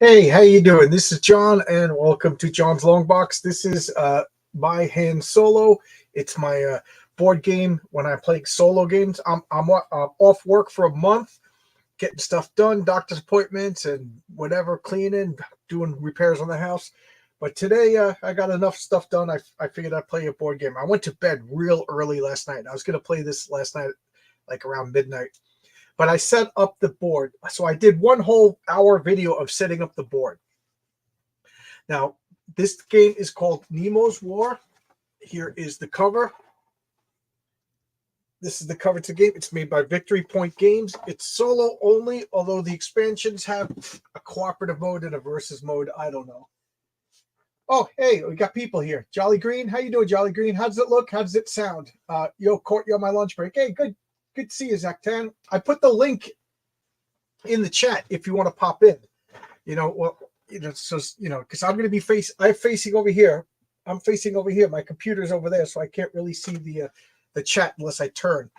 Hey, how you doing? This is John, and welcome to John's Long Box. This is my hand solo. It's my board game when I play solo games. I'm off work for a month, getting stuff done, doctor's appointments, and whatever, cleaning, doing repairs on the house. But today I got enough stuff done. I figured I'd play a board game. I went to bed real early last night. I was going to play this last night, like around midnight. But I set up the board. So I did one whole hour video of setting up the board. Now, this game is called Nemo's War. Here is the cover. This is the cover to the game. It's made by Victory Point Games. It's solo only, although the expansions have a cooperative mode and a versus mode. I don't know. Oh, hey, we got people here. Jolly Green, how you doing, Jolly Green? How does it look? How does it sound? Yo, Court, you're on my lunch break. Hey, good to see you, Zach Tan. I put the link in the chat if you want to pop in. Because I'm going to be facing over here. I'm facing over here. My computer's over there, so I can't really see the chat unless I turn.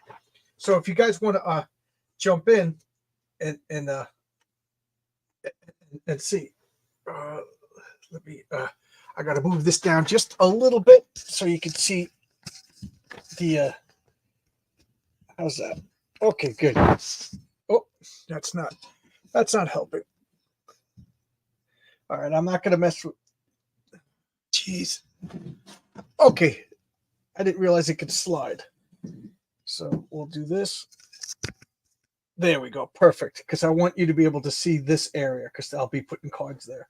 So if you guys want to jump in and see, let me. I got to move this down just a little bit so you can see the. How's that? Okay, good. Oh, that's not helping. All right, I'm not going to mess with. Jeez. Okay, I didn't realize it could slide. So we'll do this. There we go. Perfect. Because I want you to be able to see this area because I'll be putting cards there.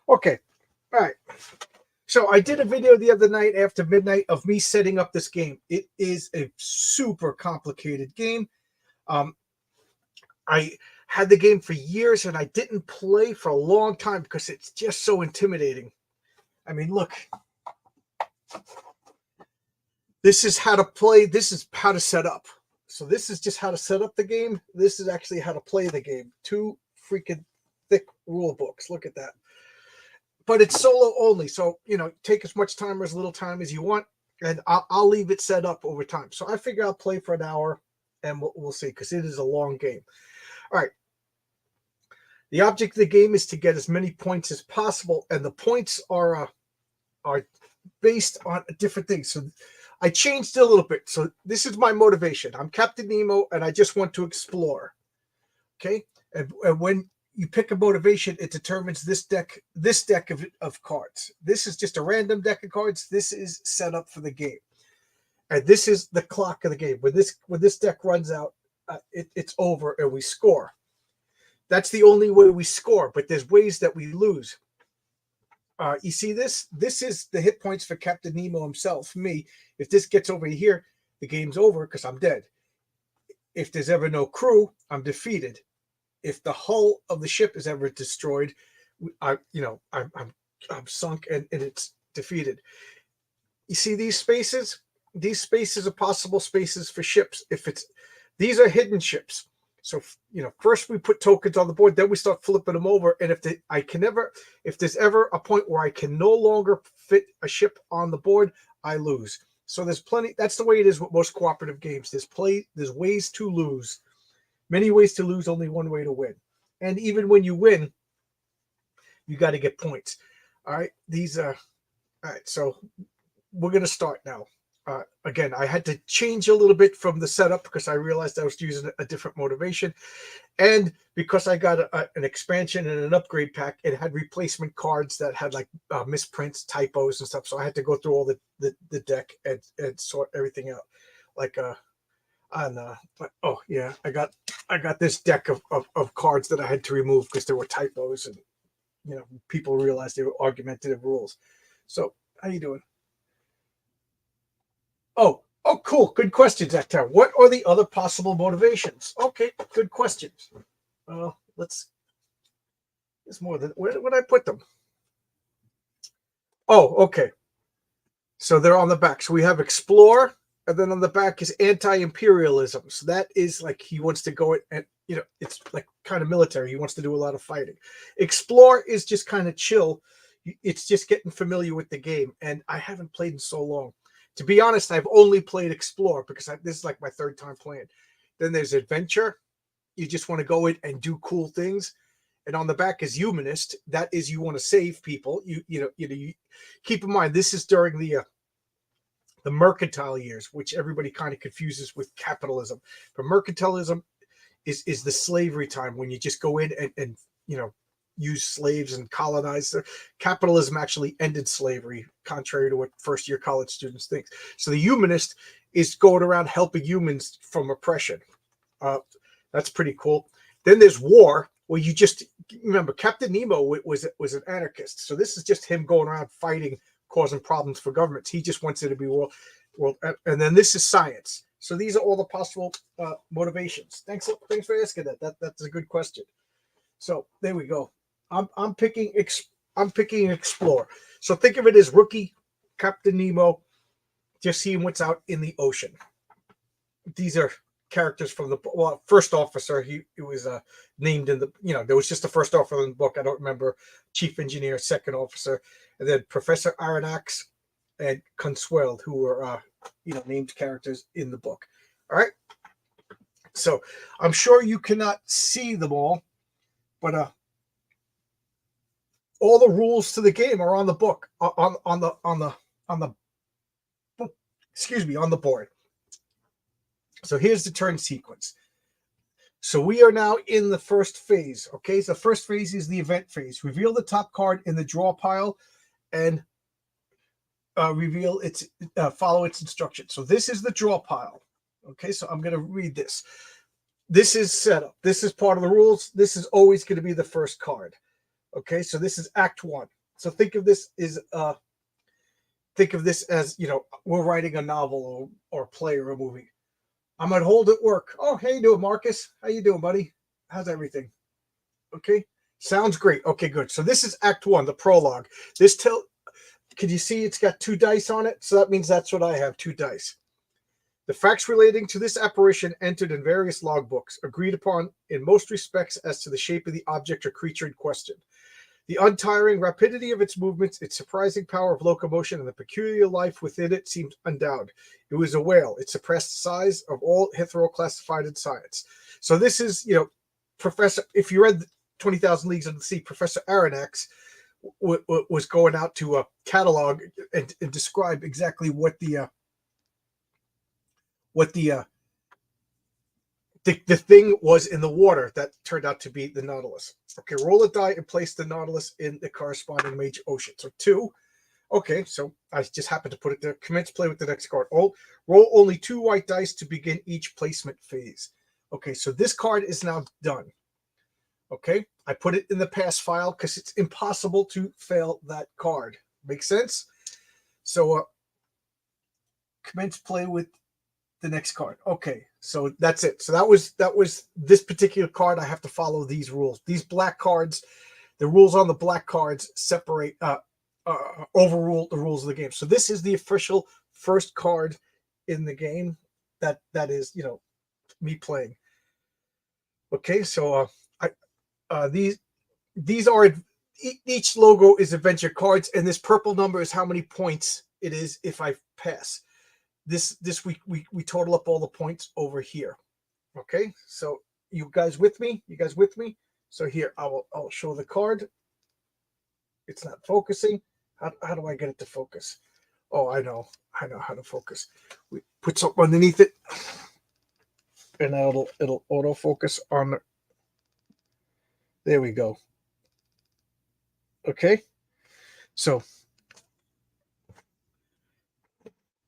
Okay. All right. So I did a video the other night after midnight of me setting up this game. It is a super complicated game. I had the game for years and I didn't play for a long time because it's just so intimidating. I mean, look. This is how to play. This is how to set up. So this is just how to set up the game. This is actually how to play the game. 2 freaking thick rule books. Look at that. But it's solo only. So, take as much time or as little time as you want. And I'll leave it set up over time. So I figure I'll play for an hour and we'll see because it is a long game. All right. The object of the game is to get as many points as possible. And the points are based on different things. So I changed it a little bit. So this is my motivation. I'm Captain Nemo and I just want to explore. Okay. And when you pick a motivation, it determines this deck of cards. This is just a random deck of cards. This is set up for the game. And this is the clock of the game. When this deck runs out, it's over and we score. That's the only way we score, but there's ways that we lose. You see this? This is the hit points for Captain Nemo himself, me. If this gets over here, the game's over because I'm dead. If there's ever no crew, I'm defeated. If the hull of the ship is ever destroyed, I'm sunk and it's defeated. You see these spaces? These spaces are possible spaces for ships. These are hidden ships. So, first we put tokens on the board, then we start flipping them over. And if there's ever a point where I can no longer fit a ship on the board, I lose. So there's plenty. That's the way it is with most cooperative games. There's ways to lose. Many ways to lose, only one way to win. And even when you win, you got to get points. All right. All right. So we're going to start now. Again, I had to change a little bit from the setup because I realized I was using a different motivation. And because I got an expansion and an upgrade pack, it had replacement cards that had like misprints, typos and stuff. So I had to go through all the deck and sort everything out. I got this deck of cards that I had to remove because there were typos and people realized they were argumentative rules. So how you doing? Oh, cool. Good question, Zachtar. What are the other possible motivations? Okay, good questions. There's more than where would I put them? Oh, okay. So they're on the back. So we have explore. And then on the back is anti-imperialism. So that is like he wants to go and it's like kind of military. He wants to do a lot of fighting. Explore is just kind of chill. It's just getting familiar with the game. And I haven't played in so long. To be honest, I've only played Explore because this is like my 3rd time playing. Then there's Adventure. You just want to go in and do cool things. and on the back is humanist. That is, you want to save people. You keep in mind this is during the mercantile years, which everybody kind of confuses with capitalism. But mercantilism is the slavery time when you just go in and use slaves and colonize. Capitalism actually ended slavery, contrary to what first year college students think. So the humanist is going around helping humans from oppression. That's pretty cool. Then there's war, where you just remember Captain Nemo was an anarchist. So this is just him going around fighting, causing problems for governments. He just wants it to be world. And then this is science. So these are all the possible motivations. Thanks for asking that. That's a good question. So there we go. I'm picking explore. So think of it as rookie Captain Nemo, just seeing what's out in the ocean. These are characters from the first officer. He was named in the there was just the first officer in the book. I don't remember chief engineer, second officer, and then Professor Aronnax and Consueld, who were named characters in the book. All right. So I'm sure you cannot see them all, but all the rules to the game are on the book, on the board. So here's the turn sequence. So we are now in the first phase. Okay, so the first phase is the event phase. Reveal the top card in the draw pile, and follow its instructions. So this is the draw pile. Okay, so I'm going to read this. This is setup. This is part of the rules. This is always going to be the first card. Okay, so this is Act 1. So think of this as we're writing a novel or a play or a movie. I'm at hold at work. Oh, how you doing, Marcus? How you doing, buddy? How's everything? Okay, sounds great. Okay, good. So this is Act 1, the prologue. Can you see it's got 2 dice on it? So that means that's what I have, 2 dice. The facts relating to this apparition entered in various logbooks, agreed upon in most respects as to the shape of the object or creature in question. The untiring rapidity of its movements, its surprising power of locomotion, and the peculiar life within it seemed undoubted. It was a whale. It surpassed the size of all hitherto classified in science. So this is, Professor, if you read 20,000 Leagues Under the Sea, Professor Aronnax was going out to catalog and describe exactly what the thing was in the water that turned out to be the Nautilus. Okay, roll a die and place the Nautilus in the corresponding major ocean. So 2. Okay, so I just happened to put it there. Commence play with the next card. Roll only 2 white dice to begin each placement phase. Okay, so this card is now done. Okay, I put it in the pass file because it's impossible to fail that card. Make sense? So commence play with the next card. Okay, so that's it. So that was this particular card. I have to follow these rules. These black cards, the rules on the black cards separate, overrule the rules of the game. So this is the official first card in the game. That is, me playing. Okay, so these are each logo is adventure cards, and this purple number is how many points it is if I pass. This we total up all the points over here. Okay, so you guys with me? So here I'll show the card. It's not focusing. How do I get it to focus? Oh, I know how to focus. We put something underneath it, and now it'll autofocus on. There we go. Okay, so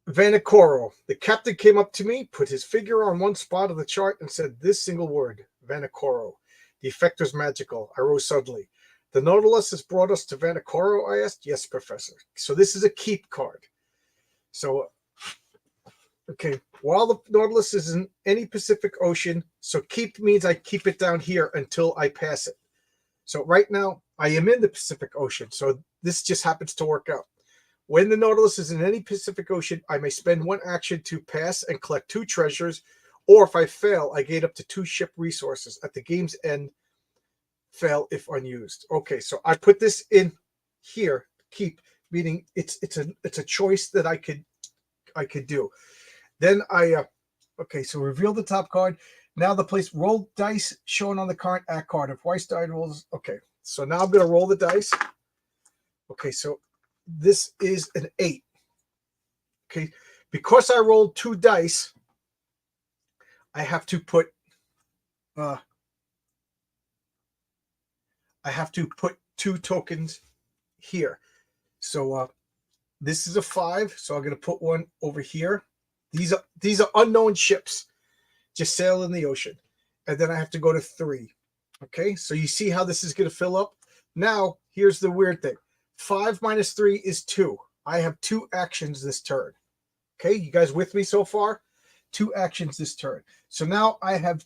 Vanicoro. The captain came up to me, put his finger on one spot of the chart, and said this single word, Vanicoro. The effect was magical. I rose suddenly. The Nautilus has brought us to Vanicoro, I asked. Yes, Professor. So this is a keep card. So, okay, while the Nautilus is in any Pacific Ocean, so keep means I keep it down here until I pass it. So right now, I am in the Pacific Ocean, so this just happens to work out. When the Nautilus is in any Pacific Ocean, I may spend 1 action to pass and collect 2 treasures, or if I fail, I gain up to 2 ship resources. At the game's end, fail if unused. Okay, so I put this in here, keep, meaning it's a choice that I could do. Then okay, so reveal the top card. Now the place roll dice shown on the current act card. If twice die rolls, okay. So now I'm going to roll the dice. Okay, so this is an 8. Okay, because I rolled 2 dice, I have to put 2 tokens here. So this is a 5, so I'm going to put one over here. These are unknown ships just sail in the ocean. And then I have to go to 3. Okay, so you see how this is going to fill up? Now, here's the weird thing. 5 minus 3 is 2. I have 2 actions this turn. Okay, you guys with me so far? 2 actions this turn. So now I have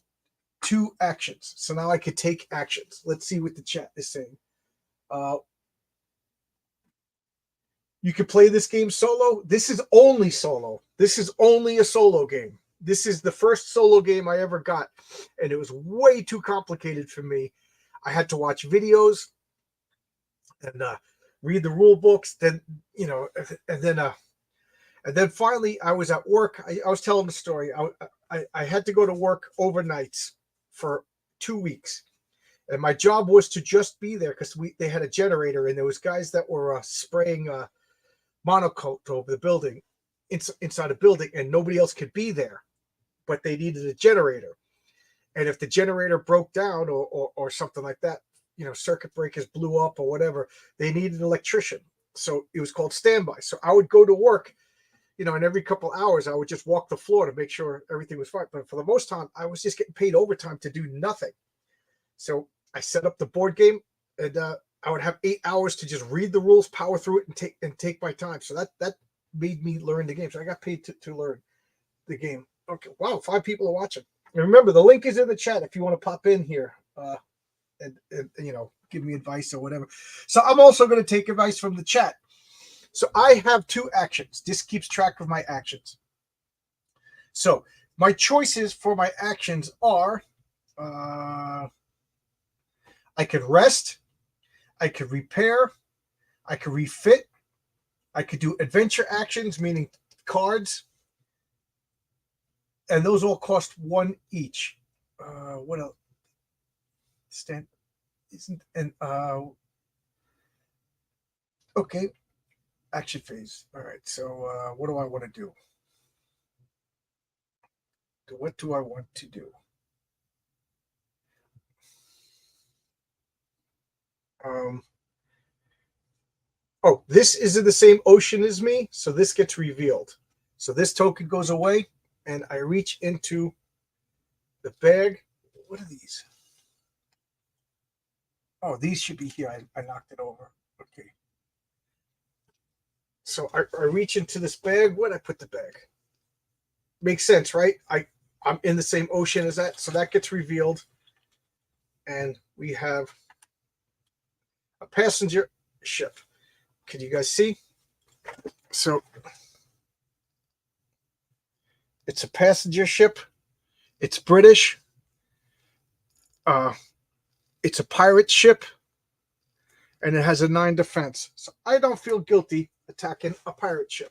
2 actions. So now I could take actions. Let's see what the chat is saying. You can play this game solo. This is only solo. This is only a solo game. This is the first solo game I ever got, and it was way too complicated for me. I had to watch videos and read the rule books. Then, and then finally, I was at work. I was telling the story. I had to go to work overnights for 2 weeks, and my job was to just be there because they had a generator, and there was guys that were spraying monocoat over the building, inside a building, and nobody else could be there, but they needed a generator. And if the generator broke down or something like that, circuit breakers blew up or whatever, they needed an electrician. So it was called standby. So I would go to work, and every couple hours I would just walk the floor to make sure everything was fine. But for the most time, I was just getting paid overtime to do nothing. So I set up the board game, and I would have 8 hours to just read the rules, power through it, and take my time. So that made me learn the game. So I got paid to learn the game. Okay, wow, 5 people are watching. And remember, the link is in the chat if you want to pop in here and give me advice or whatever. So I'm also going to take advice from the chat. So I have 2 actions. This keeps track of my actions. So my choices for my actions are I could rest, I could repair, I could refit, I could do adventure actions, meaning cards, and those all cost 1 each. What else? Okay, action phase. All right. So what do I want to do? What do I want to do? Oh, this is in the same ocean as me, so this gets revealed. So this token goes away, and I reach into the bag. What are these? Oh, these should be here. I knocked it over. Okay. So I reach into this bag. Where'd I put the bag? Makes sense, right? I'm in the same ocean as that, so that gets revealed. And we have a passenger ship. Can you guys see? So it's a passenger ship. It's British. It's a pirate ship, and it has a 9 defense. So I don't feel guilty attacking a pirate ship.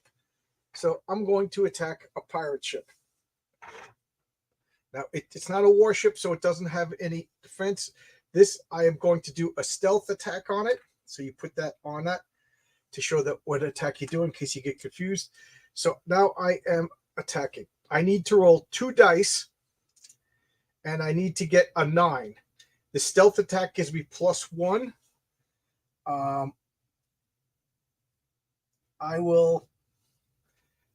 So I'm going to attack a pirate ship. Now, it's not a warship, so it doesn't have any defense. This, I am going to do a stealth attack on it. So you put that on that to show that what attack you do in case you get confused. So now I am attacking. I need to roll 2 dice, and I need to get a 9. The stealth attack gives me +1. I will.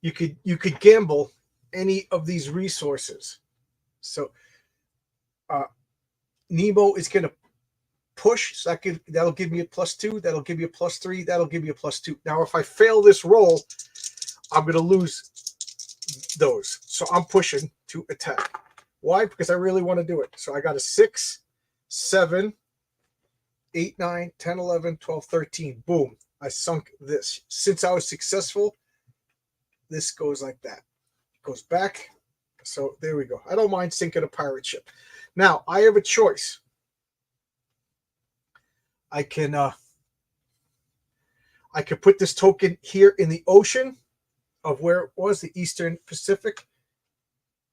You could gamble any of these resources. So Nemo is going to push. So that'll give me a +2. That'll give me a +3. That'll give me a +2. Now, if I fail this roll, I'm going to lose those. So I'm pushing to attack. Why? Because I really want to do it. So I got a 6, 7, 8, 9, 10, 11, 12, 13. Boom. I sunk this. Since I was successful, this goes like that. It goes back. So there we go. I don't mind sinking a pirate ship. Now, I have a choice. I can put this token here in the ocean of where it was, the Eastern Pacific,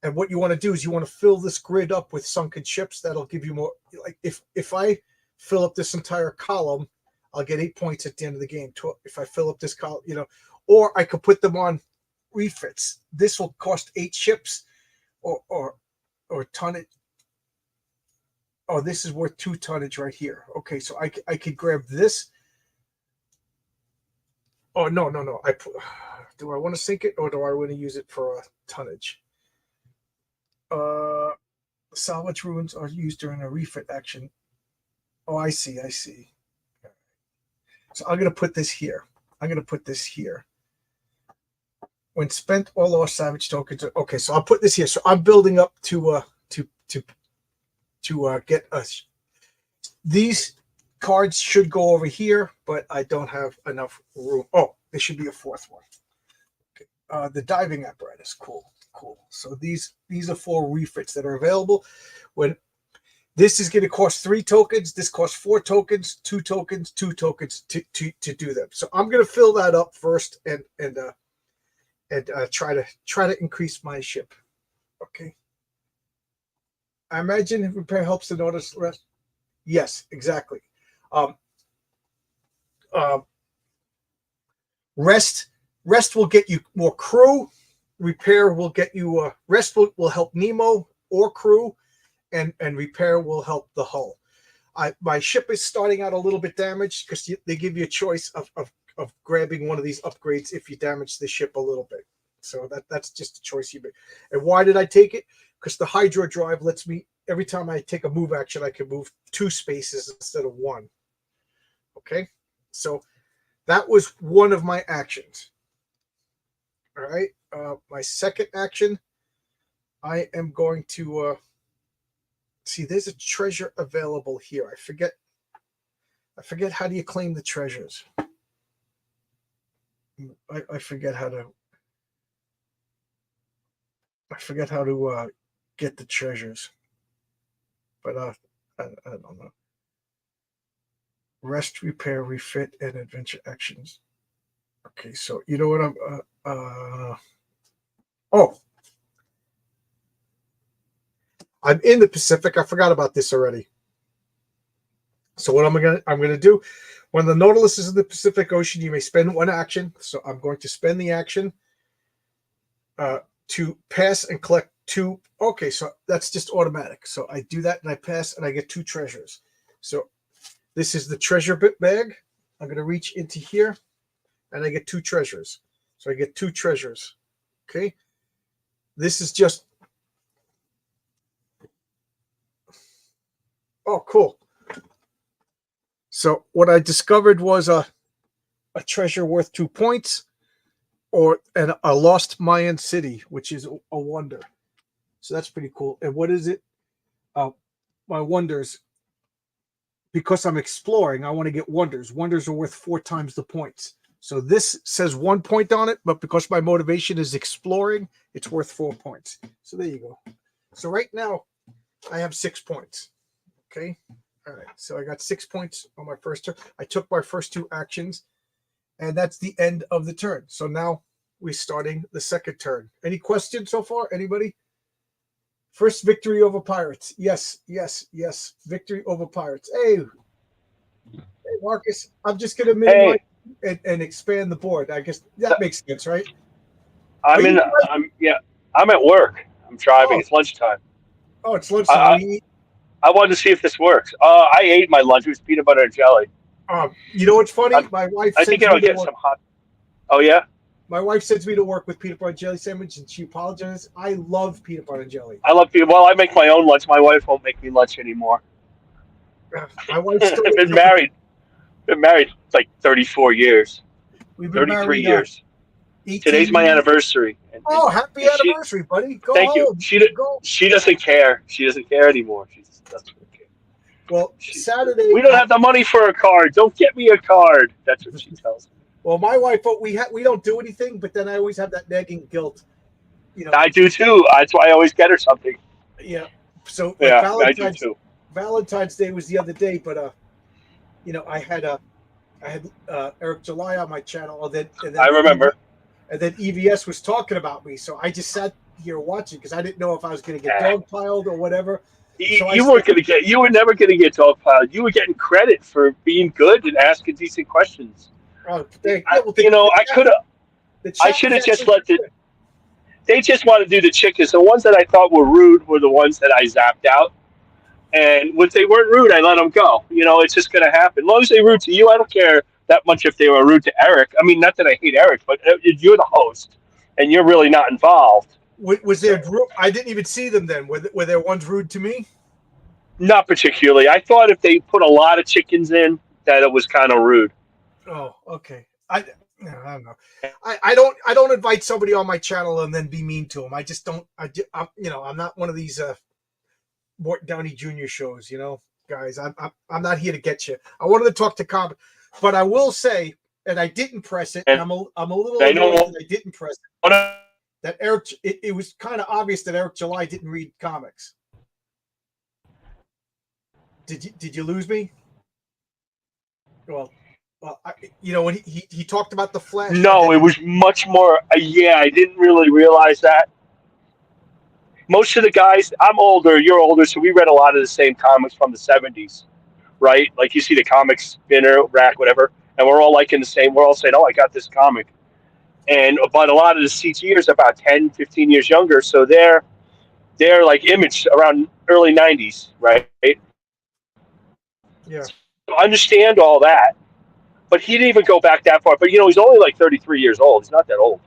And what you want to do is you want to fill this grid up with sunken ships. That'll give you more. Like if I fill up this entire column, I'll get 8 points at the end of the game. If I fill up this column, or I could put them on refits. This will cost 8 ships, or tonnage. Oh, this is worth 2 tonnage right here. Okay, so I could grab this. Oh no. Do I want to sink it or do I want to use it for tonnage? Salvage ruins are used during a refit action. Oh, I see. So I'm going to put this here. When spent, all lost salvage tokens. Okay, so I'll put this here. So I'm building up to get us. These cards should go over here, but I don't have enough room. Oh, there should be a 4th one. Okay. The diving apparatus. Cool. So these are 4 refits that are available. When this is going to cost 3 tokens, this costs 4 tokens, 2 tokens, 2 tokens to do them. So I'm going to fill that up first and try to increase my ship. Okay. I imagine repair helps to notice rest. Yes, exactly. Rest will get you more crew. Repair will get you rest will help Nemo or crew, and repair will help the hull. My ship is starting out a little bit damaged because they give you a choice of grabbing one of these upgrades if you damage the ship a little bit. So that's just a choice you make. And why did I take it? Because the hydro drive lets me, every time I take a move action, I can move 2 spaces instead of 1. Okay, so that was one of my actions. All right, my second action, I am going to see. There's a treasure available here. I forget how do you claim the treasures. I forget how to. Get the treasures, but I don't know. Rest, repair, refit, and adventure actions. Okay, so you know what I'm in the Pacific. I forgot about this already. So what I'm gonna do when the Nautilus is in the Pacific Ocean, you may spend 1 action. So I'm going to spend the action to pass and collect 2. Okay, so that's just automatic. So I do that and I pass and I get 2 treasures. So this is the treasure bit bag. I'm going to reach into here and I get 2 treasures. So I get 2 treasures. Okay. This is just. Oh, cool. So what I discovered was a treasure worth 2 points, and a lost Mayan city, which is a wonder. So that's pretty cool. And what is it? My wonders. Because I'm exploring, I want to get wonders. Wonders are worth 4 times the points. So this says 1 point on it, but because my motivation is exploring, it's worth 4 points. So there you go. So right now, I have 6 points. Okay. All right. So I got 6 points on my first turn. I took my first 2 actions, and that's the end of the turn. So now we're starting the second turn. Any questions so far? Anybody? First victory over Pirates. Yes. Victory over Pirates. Hey Marcus, I'm just going to minimize and expand the board. I guess that makes sense, right? I'm at work. I'm driving. It's lunchtime. Oh, it's lunchtime. I wanted to see if this works. I ate my lunch. It was peanut butter and jelly. You know what's funny? My wife. I think I'll get some hot. Oh yeah. My wife sends me to work with peanut butter and jelly sandwich, and she apologizes. I love peanut butter and jelly. I love peanut. Well, I make my own lunch. My wife won't make me lunch anymore. My wife's still I've been married. Like 34 years. We've been 33 married, years. Today's my anniversary. Happy anniversary, buddy! Thank you. She doesn't care. She doesn't care anymore. She just doesn't care. Well, Saturday we don't have the money for a card. Don't get me a card. That's what she tells me. Well, my wife, we don't do anything, but then I always have that nagging guilt. I do too. That's why I always get her something. Yeah. So I do too. Valentine's Day was the other day, but I had Eric July on my channel, and then I remember. And then EVS was talking about me, so I just sat here watching because I didn't know if I was going to get dogpiled or whatever. So You weren't going to get. You were never going to get dogpiled. You were getting credit for being good and asking decent questions. Oh, I could have. I should have just let the. They just want to do the chickens. The ones that I thought were rude were the ones that I zapped out. And when they weren't rude, I let them go. It's just going to happen. As long as they're rude to you, I don't care that much if they were rude to Eric. I mean, not that I hate Eric, but you're the host, and you're really not involved. Was there? I didn't even see them then. Were there ones rude to me? Not particularly. I thought if they put a lot of chickens in, that it was kind of rude. Oh, okay. I don't know. I don't invite somebody on my channel and then be mean to them. I just don't. I'm not one of these Mort Downey Jr. shows. Guys. I'm not here to get you. I wanted to talk to Cobb, but I will say, and I didn't press it. And I'm a little annoyed that I didn't press it. That Eric, it was kind of obvious that Eric July didn't read comics. Did you lose me? Well, when he talked about the Flash. No, it was much more. Yeah, I didn't really realize that. Most of the guys, I'm older, you're older, so we read a lot of the same comics from the 70s, right? Like you see the comics spinner, rack, whatever, and we're all liking the same. We're all saying, oh, I got this comic. But a lot of the CTers are about 10, 15 years younger, so they're like Image around early 90s, right? Yeah. So I understand all that, but he didn't even go back that far. But he's only like 33 years old. He's not that old.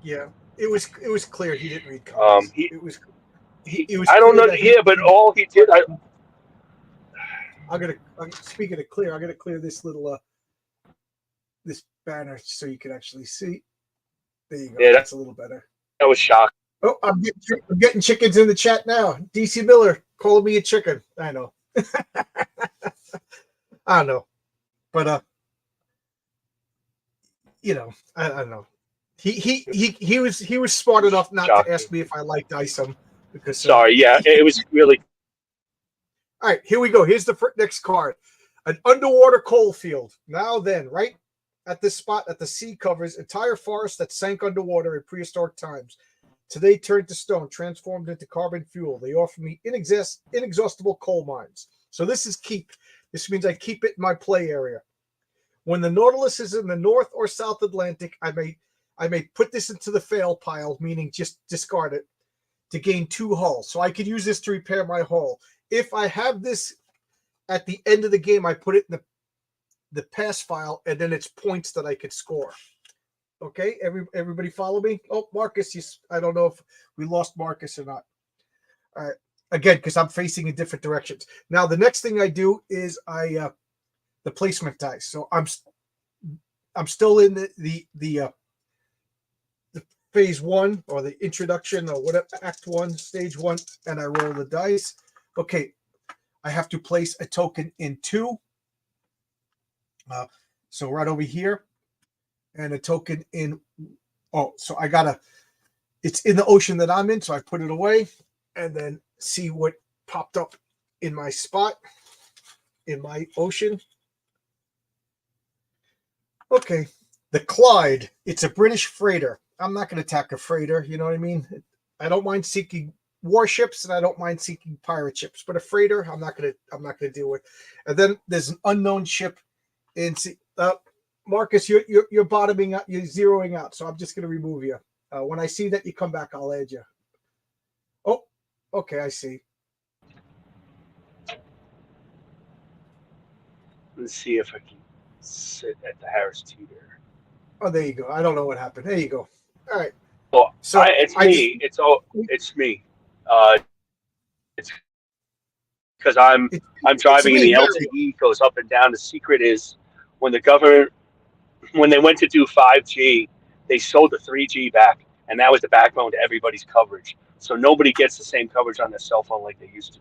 Yeah, it was clear he didn't read comics. It was. I don't know. Yeah, but all he did. Speaking of clear, I'm gonna clear this little this banner so you can actually see. There you go. Yeah, that's a little better. That was shocking. Oh, I'm getting chickens in the chat now. DC Miller calling me a chicken. I know. I don't know, but I don't know. He was smart enough not to ask me if I liked Isom because. Sorry, yeah, it was really. All right, here we go. Here's the next card: an underwater coal field. Now then, right at this spot at the sea covers entire forest that sank underwater in prehistoric times. Today turned to stone, transformed into carbon fuel. They offer me inexhaustible coal mines. So this is keep. This means I keep it in my play area. When the Nautilus is in the North or South Atlantic, I may put this into the fail pile, meaning just discard it, to gain 2 hulls. So I could use this to repair my hull. If I have this at the end of the game, I put it in the pass file, and then it's points that I could score. Okay, everybody follow me? Oh, Marcus, I don't know if we lost Marcus or not. All right, again, because I'm facing in different directions. Now, the next thing I do is the placement dice. So I'm still in the phase 1 or the introduction or whatever, act 1, stage 1, and I roll the dice. Okay, I have to place a token in 2. So right over here, and a token in. So it's in the ocean that I'm in, so I put it away, and then see what popped up in my spot in my ocean. Okay, the Clyde. It's a British freighter. I'm not going to attack a freighter. You know what I mean? I don't mind seeking warships, and I don't mind seeking pirate ships. But a freighter, I'm not going to deal with. And then there's an unknown ship. Marcus, you're bottoming out. You're zeroing out. So I'm just going to remove you. When I see that you come back, I'll add you. Oh, okay, I see. Let's see if I can sit at the Harris Teeter. Oh, there you go. I don't know what happened. There you go. All right. Well, so it's me. It's me. It's because I'm driving and the LTE goes up and down. The secret is when the government, when they went to do 5G, they sold the 3G back, and that was the backbone to everybody's coverage. So nobody gets the same coverage on their cell phone like they used to.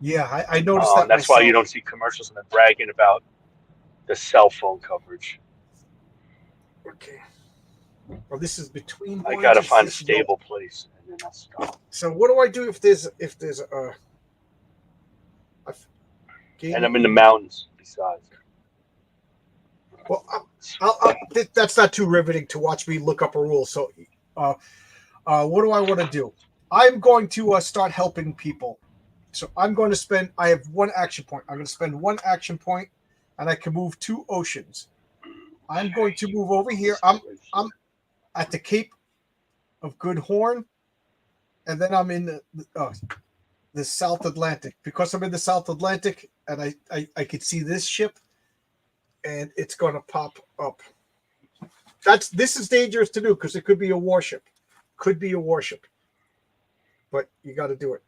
Yeah, I noticed that. That's why you don't see commercials and they're bragging about the cell phone coverage. Okay. Well, this is between. I gotta find a stable place, and then I'll stop. So what do I do if there's a game? And I'm in the mountains besides. Well, that's not too riveting to watch me look up a rule. So, What do I want to do? I'm going to start helping people. So I'm going to spend. I have one action point. I'm going to spend one action point, and I can move 2 oceans. I'm going to move over here. I'm at the Cape of Good Horn, and then I'm in the South Atlantic. Because I'm in the South Atlantic, and I could see this ship, and it's going to pop up. This is dangerous to do because it could be a warship. Could be a warship, but you got to do it.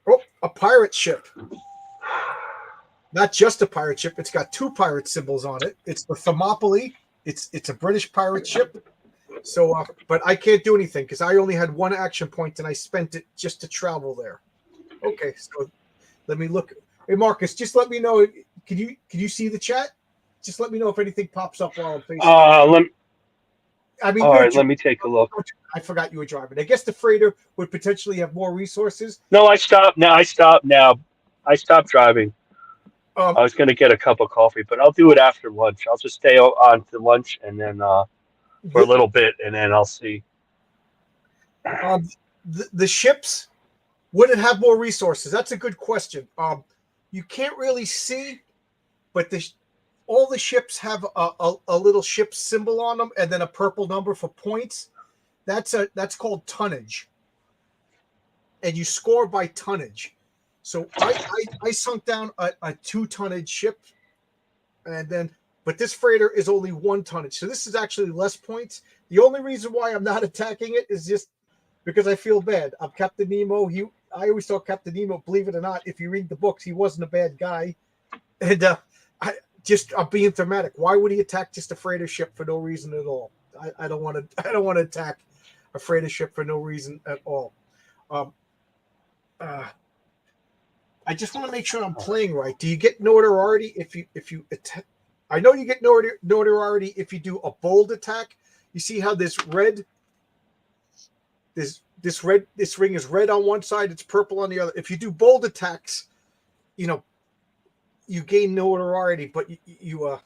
Oh, a pirate ship. Not just a pirate ship. It's got 2 pirate symbols on it. It's the Thermopylae. It's a British pirate ship. So, but I can't do anything because I only had one action point and I spent it just to travel there. Okay, so let me look. Hey, Marcus, just let me know. Can you see the chat? Just let me know if anything pops up while I'm facing. All right, let me take a look. I forgot you were driving. I guess the freighter would potentially have more resources. No, I stopped now. I stopped driving. I was going to get a cup of coffee, but I'll do it after lunch. I'll just stay on to lunch and then for a little bit, and then I'll see. The ships, would it have more resources? That's a good question. You can't really see, but all the ships have a little ship symbol on them, and then a purple number for points. That's called tonnage, and you score by tonnage. So I sunk down a 2-tonnage ship, but this freighter is only 1 tonnage, so this is actually less points. The only reason why I'm not attacking it is just because I feel bad. I'm Captain Nemo. I always thought Captain Nemo, believe it or not, if you read the books, he wasn't a bad guy. And I'm being thematic. Why would he attack just a freighter ship for no reason at all? I don't want to attack a freighter ship for no reason at all. I just want to make sure I'm playing right. Do you get notoriety if you attack? I know you get notoriety if you do a bold attack. You see how this ring is red on one side, it's purple on the other. If you do bold attacks, you gain notoriety, but you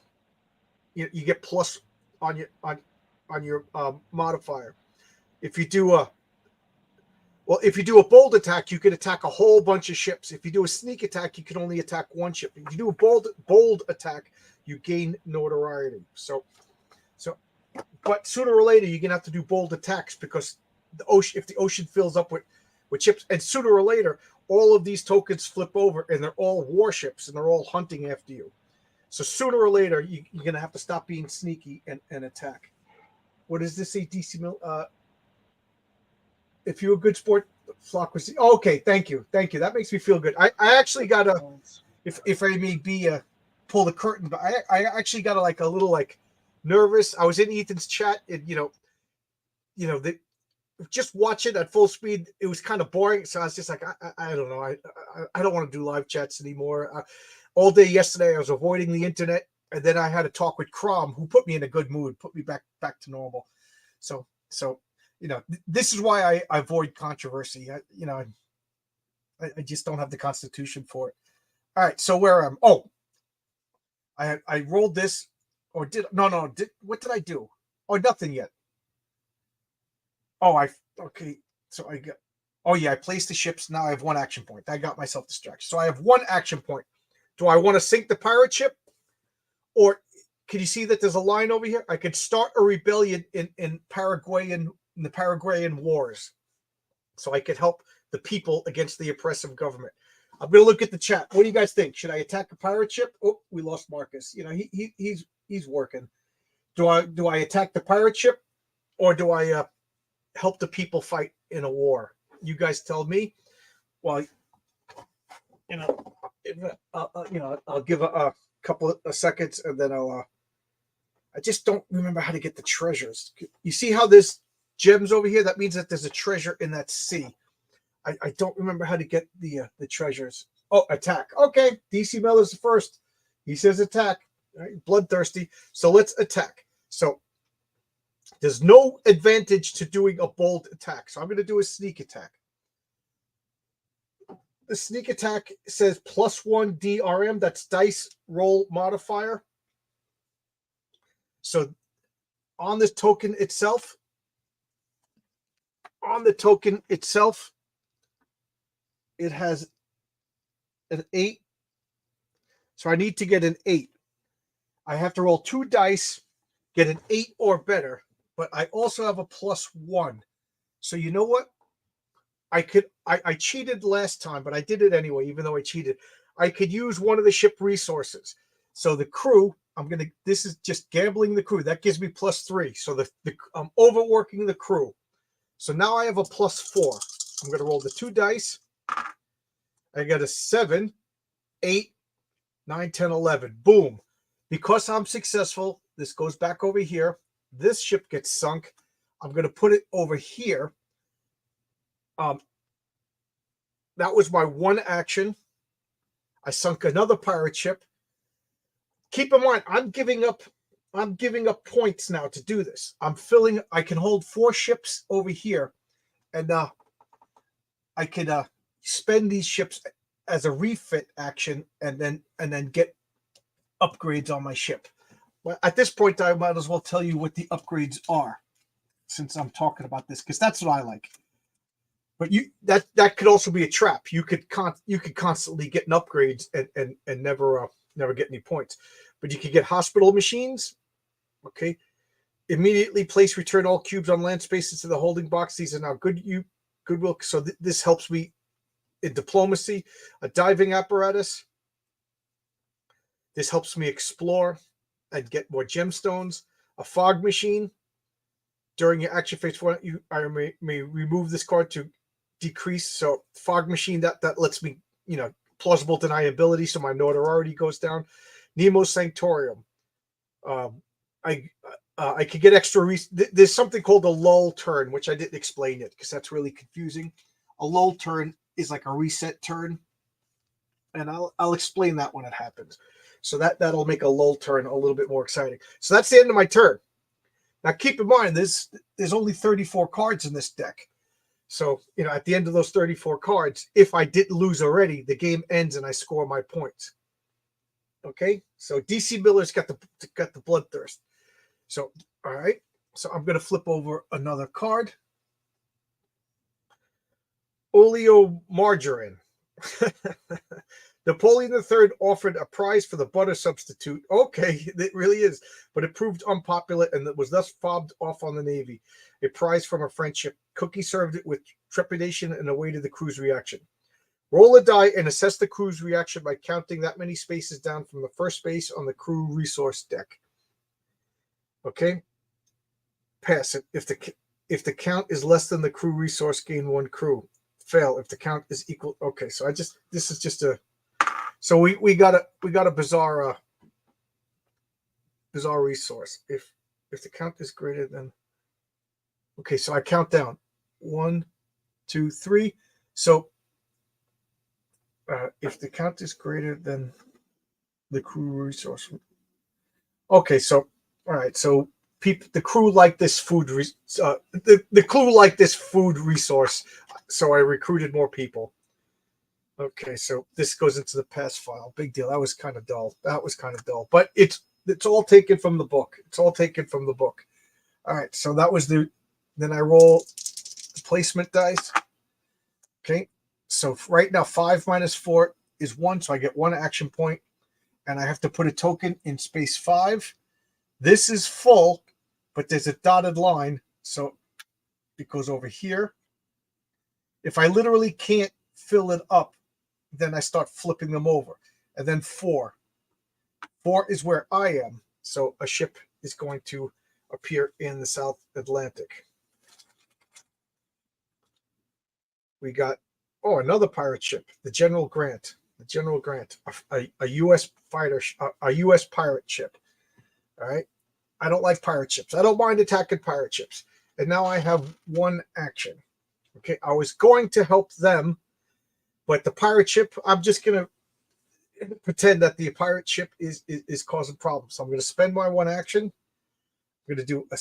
get plus on your modifier. If you do a bold attack, you can attack a whole bunch of ships. If you do a sneak attack, you can only attack one ship. If you do a bold attack, you gain notoriety. But sooner or later, you're gonna have to do bold attacks because if the ocean fills up with ships, and sooner or later, all of these tokens flip over, and they're all warships, and they're all hunting after you. So sooner or later, you're gonna have to stop being sneaky and attack. What does this say, DC Mill? If you're a good sport, flock was okay. Thank you. That makes me feel good. I actually got if I may be pull the curtain, but I actually got a little nervous. I was in Ethan's chat, and just watch it at full speed. It was kind of boring, so I was just like, I don't know. I don't want to do live chats anymore. All day yesterday, I was avoiding the internet, and then I had a talk with Crom, who put me in a good mood, put me back to normal. So. This is why I avoid controversy. I just don't have the constitution for it. All right, so where am I? Oh, I rolled this, or what did I do? Oh, nothing yet. Oh, okay. So I got. Oh yeah, I placed the ships. Now I have 1 action point. I got myself distracted. So I have 1 action point. Do I want to sink the pirate ship, or can you see that there's a line over here? I could start a rebellion in the Paraguayan wars, so I could help the people against the oppressive government. I'm going to look at the chat. What do you guys think? Should I attack a pirate ship? Oh, we lost Marcus. He's working. Do I attack the pirate ship, or do I help the people fight in a war? You guys tell me. Well, I'll give a couple of seconds, and then I just don't remember how to get the treasures. You see how there's gems over here? That means that there's a treasure in that sea. I don't remember how to get the treasures. Oh, attack. Okay, DC Miller's the first. He says attack. Right? Bloodthirsty. So let's attack. So there's no advantage to doing a bold attack. So I'm going to do a sneak attack. The sneak attack says +1 DRM. That's dice roll modifier. So on this token itself, on the token itself, it has an 8. So I need to get an 8. I have to roll 2 dice, get an 8 or better, but I also have a +1. So you know what? I cheated last time, but I did it anyway, even though I cheated. I could use one of the ship resources. So the crew, this is just gambling the crew. That gives me +3. So I'm overworking the crew. So now I have a +4. I'm going to roll the 2 dice. I got a 7, 8, 9, 10, 11. Boom. Because I'm successful, this goes back over here. This ship gets sunk. I'm going to put it over here. That was my one action. I sunk another pirate ship. Keep in mind, I'm giving up points now to do this. I can hold 4 ships over here, and I could spend these ships as a refit action and then get upgrades on my ship. Well, at this point, I might as well tell you what the upgrades are, since I'm talking about this, because that's what I like. But that could also be a trap. You could constantly get upgrades and never get any points. But you could get hospital machines. Okay, immediately place return all cubes on land spaces to the holding box. These are now goodwill. So this helps me in diplomacy. A diving apparatus. This helps me explore and get more gemstones. A fog machine. During your action phase 4, I may remove this card to decrease. So fog machine, that lets me, plausible deniability, so my notoriety goes down. Nemo Sanctorium. I could get extra. There's something called a lull turn, which I didn't explain it because that's really confusing. A lull turn is like a reset turn, and I'll explain that when it happens. So that'll make a lull turn a little bit more exciting. So that's the end of my turn. Now keep in mind, there's only 34 cards in this deck. So, at the end of those 34 cards, if I didn't lose already, the game ends and I score my points. Okay? So DC Miller's got the bloodthirst. So, all right. So I'm going to flip over another card. Oleomargarine. Napoleon III offered a prize for the butter substitute. Okay, it really is. But it proved unpopular and it was thus fobbed off on the Navy. A prize from a friendship. Cookie served it with trepidation and awaited the crew's reaction. Roll a die and assess the crew's reaction by counting that many spaces down from the first space on the crew resource deck. Okay? Pass it. If the count is less than the crew resource, gain 1 crew. Fail if the count is equal. Okay, so this is just a. So we got a bizarre resource. If the count is greater than. Okay, so I count down 1, 2, 3. So if the count is greater than the crew resource. Okay, so all right, so the crew like this food. The crew like this food resource, so I recruited more people. Okay, so this goes into the pass file. Big deal. That was kind of dull. But it's all taken from the book. All right, so that was then I roll the placement dice. Okay, so right now 5 minus 4 is 1, so I get 1 action point, and I have to put a token in space 5. This is full, but there's a dotted line, so it goes over here. If I literally can't fill it up, then I start flipping them over. And then 4. 4 is where I am, so a ship is going to appear in the South Atlantic. We got, another pirate ship, the General Grant, a U.S. fighter, a U.S. pirate ship. All right. I don't like pirate ships. I don't mind attacking pirate ships. And now I have 1 action. Okay. I was going to help them, but the pirate ship, I'm just going to pretend that the pirate ship is causing problems. So I'm going to spend my 1 action. I'm going to do a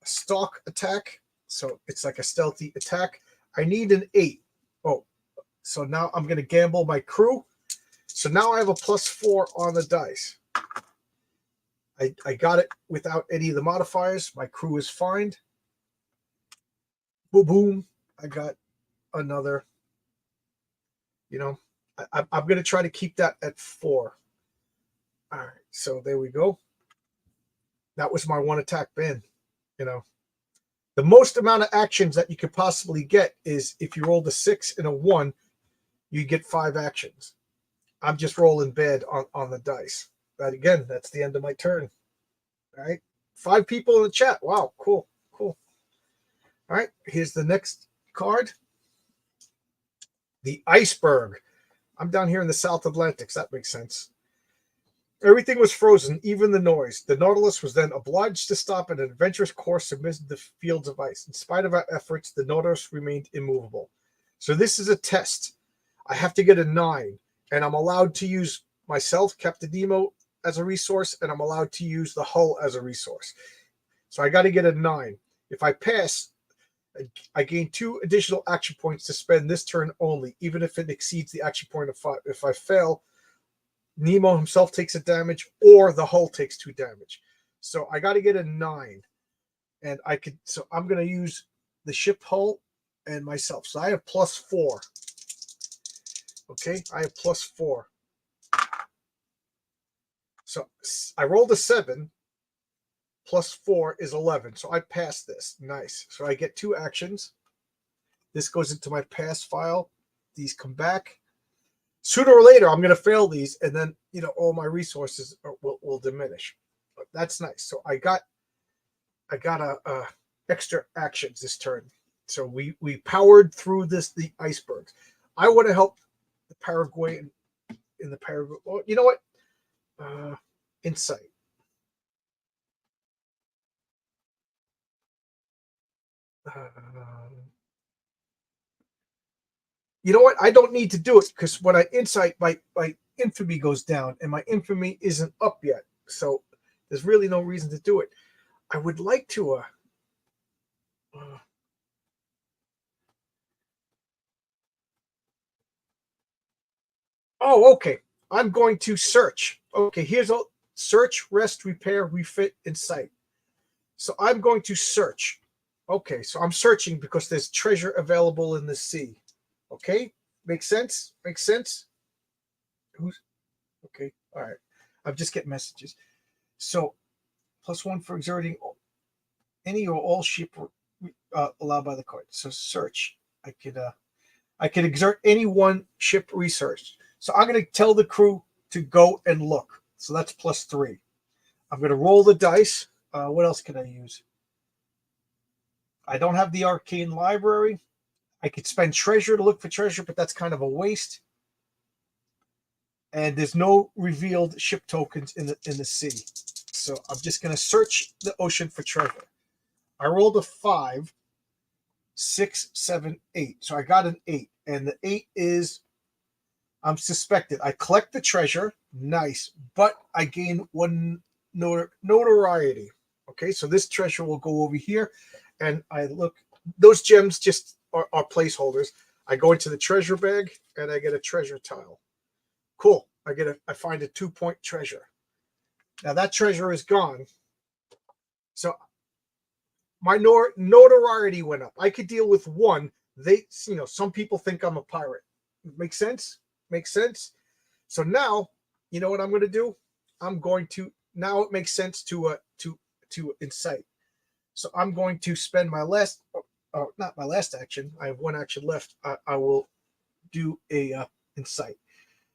stalk attack. So it's like a stealthy attack. I need an 8. So now I'm going to gamble my crew. So now I have a +4 on the dice. I got it without any of the modifiers. My crew is fine. Boom, boom. I got another, you know, I'm going to try to keep that at 4. All right, so there we go. That was my one attack bin. You know, the most amount of actions that you could possibly get is if you rolled a 6 and a 1, you get 5 actions. I'm just rolling bad on the dice. But again, that's the end of my turn. All right, 5 people in the chat. Wow, cool. All right, here's the next card. The iceberg. I'm down here in the South Atlantic. So that makes sense. Everything was frozen, even the noise. The Nautilus was then obliged to stop an adventurous course amidst the fields of ice. In spite of our efforts, the Nautilus remained immovable. So this is a test. I have to get a 9, and I'm allowed to use myself, Captain Nemo, as a resource, and I'm allowed to use the hull as a resource. So I got to get a 9. If I pass, I gain 2 additional action points to spend this turn only, even if it exceeds the action point of 5. If I fail, Nemo himself takes a damage, or the hull takes 2 damage. So I got to get a 9, and I could. So I'm going to use the ship hull and myself. So I have +4. Okay, I have +4. So I rolled a 7. +4 is 11. So I passed this. Nice. So I get 2 actions. This goes into my pass file. These come back. Sooner or later, I'm going to fail these, and then all my resources will diminish. But that's nice. So I got a extra actions this turn. So we powered through the icebergs. I want to help the Paraguay in the Paraguay. Well, you know what? Insight. You know what? I don't need to do it because when I insight, my infamy goes down, and my infamy isn't up yet. So there's really no reason to do it. I would like to. Oh, okay. I'm going to search. Okay, here's a search, rest, repair, refit, insight. So I'm going to search. Okay, so I'm searching because there's treasure available in the sea. Okay, makes sense. Makes sense. Who's okay? All right. I'm just getting messages. So +1 for exerting any or all ship allowed by the card. So search. I could exert any one ship research. So I'm going to tell the crew to go and look. So that's +3. I'm going to roll the dice. What else can I use? I don't have the arcane library. I could spend treasure to look for treasure, but that's kind of a waste. And there's no revealed ship tokens in the sea. So I'm just going to search the ocean for treasure. I rolled a 5, 6, 7, 8. So I got an 8. And the 8 is I'm suspected. I collect the treasure. Nice. But I gain 1 notoriety. Okay, so this treasure will go over here. And I look. Those gems just are placeholders. I go into the treasure bag, and I get a treasure tile. Cool. I find a 2-point treasure. Now that treasure is gone. So my notoriety went up. I could deal with 1. Some people think I'm a pirate. Make sense? Makes sense. So now, you know what I'm going to do? I'm going to now it makes sense to incite. So I'm going to spend my last, not my last action. I have 1 action left. I will do a incite.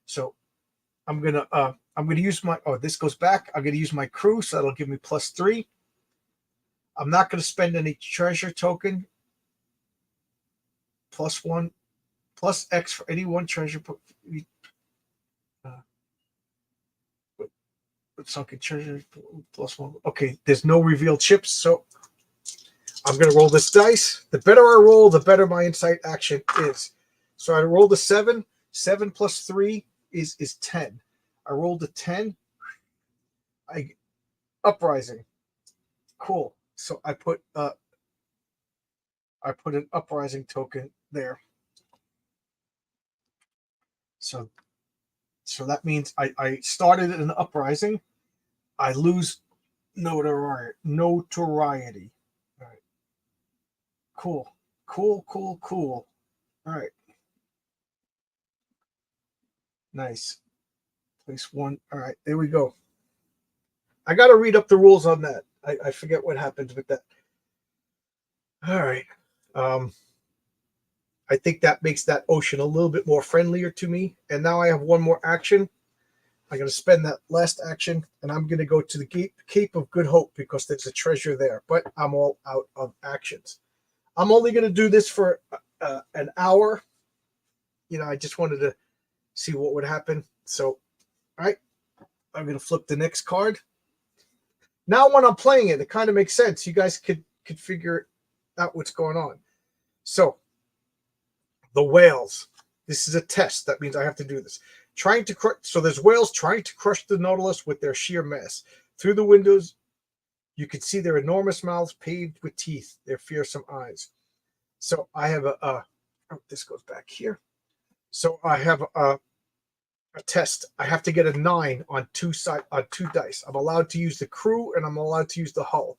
So I'm gonna use my. Oh, this goes back. I'm gonna use my crew, so that'll give me +3. I'm not gonna spend any treasure token. +1, +X for any 1 treasure. Sunken treasure +1. Okay, there's no revealed ships, so I'm gonna roll this dice. The better I roll, the better my insight action is. So I rolled a 7. 7 + 3 is 10. I rolled a 10. Uprising. Cool. So I put an uprising token there. So that means I started an uprising. I lose notoriety. All right. Cool. Cool. All right. Nice. Place one. All right, there we go. I got to read up the rules on that. I forget what happens with that. All right. I think that makes that ocean a little bit more friendlier to me. And now I have one more action. I'm going to spend that last action, and I'm going to go to the Cape of Good Hope because there's a treasure there. But I'm all out of actions. I'm only going to do this for an hour. I just wanted to see what would happen. So, all right, I'm going to flip the next card. Now, when I'm playing it, it kind of makes sense. You guys could figure out what's going on. So, the whales. This is a test. That means I have to do this. So there's whales trying to crush the Nautilus with their sheer mass. Through the windows, you can see their enormous mouths paved with teeth, their fearsome eyes. So I have this goes back here. So I have a test. I have to get a 9 on two dice. I'm allowed to use the crew and I'm allowed to use the hull.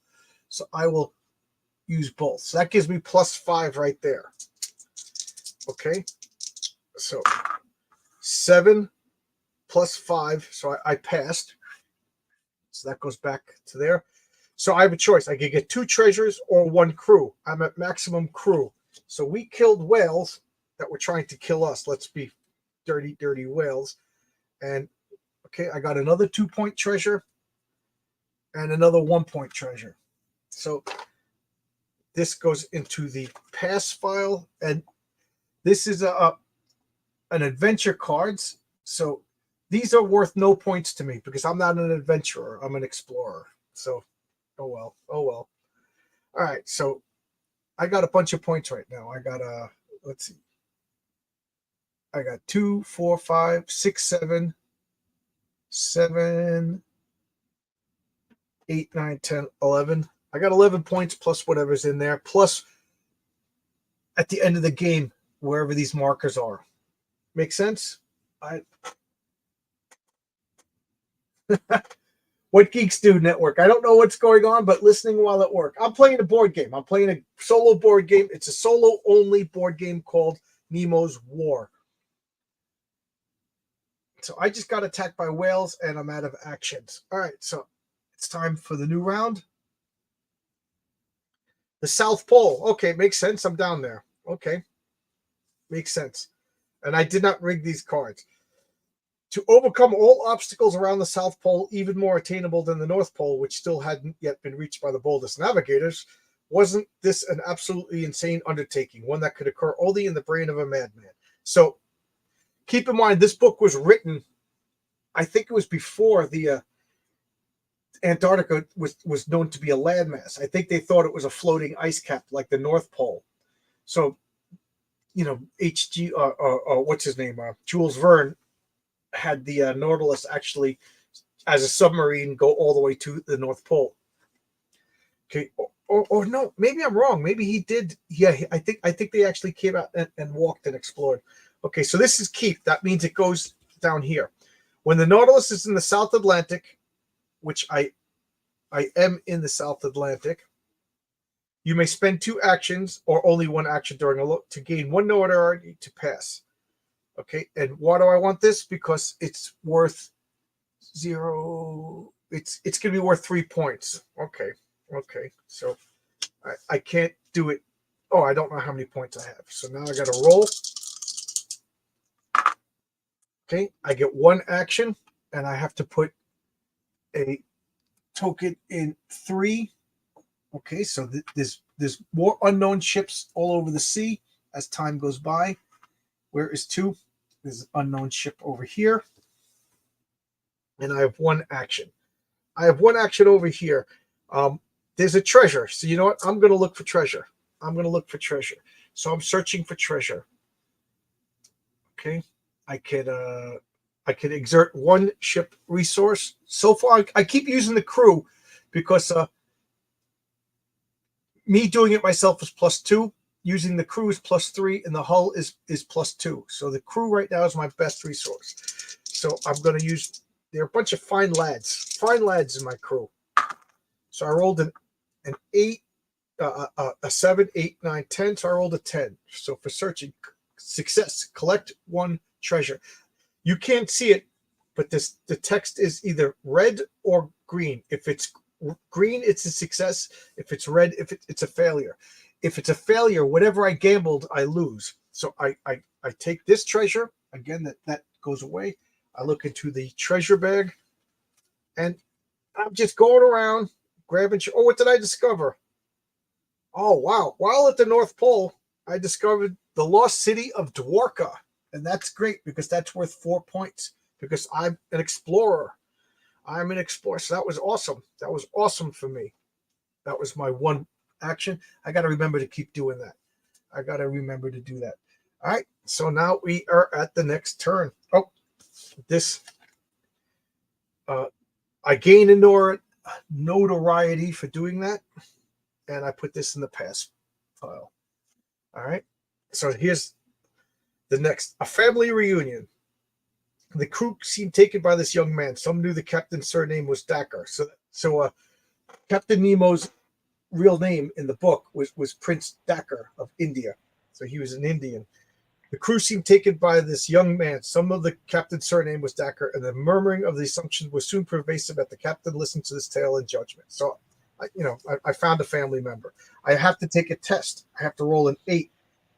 So I will use both. So that gives me +5 right there. Okay. So 7 + 5. So I passed. So that goes back to there. So I have a choice. I could get 2 treasures or 1 crew. I'm at maximum crew. So we killed whales that were trying to kill us. Let's be dirty whales. And okay, I got another 2-point treasure and another 1-point treasure. So this goes into the pass file, and this is an adventure cards. So these are worth no points to me because I'm not an adventurer. I'm an explorer. So, oh well. All right. So I got a bunch of points right now. I got let's see. I got 2, 4, 5, 6, 7, 8, 9, 10, 11. I got 11 points plus whatever's in there. Plus at the end of the game, wherever these markers are. Make sense? What Geeks Do Network. I don't know what's going on, but listening while at work. I'm playing a board game. I'm playing a solo board game. It's a solo-only board game called Nemo's War. So I just got attacked by whales, and I'm out of actions. All right, so it's time for the new round. The South Pole. Okay, makes sense. I'm down there. Okay, makes sense. And I did not rig these cards. To overcome all obstacles around the South Pole, even more attainable than the North Pole, which still hadn't yet been reached by the boldest navigators, wasn't this an absolutely insane undertaking, one that could occur only in the brain of a madman? So keep in mind, this book was written, I think it was before the Antarctica was known to be a landmass. I think they thought it was a floating ice cap like the North Pole. So, H.G. What's his name? Jules Verne had the Nautilus actually, as a submarine, go all the way to the North Pole. Okay, or no, maybe I'm wrong. Maybe he did. Yeah, I think they actually came out and walked and explored. Okay, so this is keep. That means it goes down here. When the Nautilus is in the South Atlantic, which I am in the South Atlantic, you may spend 2 actions or only 1 action during a look to gain 1 notoriety to pass. Okay, and why do I want this? Because it's worth 0. It's going to be worth 3 points. Okay. So I can't do it. Oh, I don't know how many points I have. So now I got to roll. Okay, I get 1 action, and I have to put a token in 3. Okay, so there's more unknown ships all over the sea as time goes by. Where is 2? There's an unknown ship over here. And I have 1 action. I have 1 action over here. There's a treasure. So you know what? I'm going to look for treasure. So I'm searching for treasure. Okay. I could exert 1 ship resource. So far, I keep using the crew because me doing it myself is +2. Using the crew is +3, and the hull is +2. So the crew right now is my best resource. So I'm going to use. There are a bunch of fine lads in my crew. So I rolled an 8, a 7, 8, 9, 10. So I rolled a 10. So for searching, success, collect one treasure. You can't see it, but the text is either red or green. If it's green, it's a success. If it's red, it's a failure. If it's a failure, whatever I gambled, I lose. So I take this treasure again. That goes away. I look into the treasure bag, and I'm just going around grabbing. Oh, what did I discover? Oh, wow. While at the North Pole, I discovered the lost city of Dwarka. And that's great because that's worth 4 points because I'm an explorer. I'm an explorer. So that was awesome. That was awesome for me. That was my one action. I got to remember to keep doing that. I got to remember to do that. All right. So now we are at the next turn. Oh, this. I gain a notoriety for doing that. And I put this in the pass pile. All right. So here's the next. A family reunion. The crew seemed taken by this young man. Some knew the captain's surname was Dacker. So Captain Nemo's real name in the book was Prince Dacker of India. So he was an Indian. The crew seemed taken by this young man. Some of the captain's surname was Dacker, and the murmuring of the assumption was soon pervasive that the captain listened to this tale in judgment. So, I found a family member. I have to take a test. I have to roll an 8,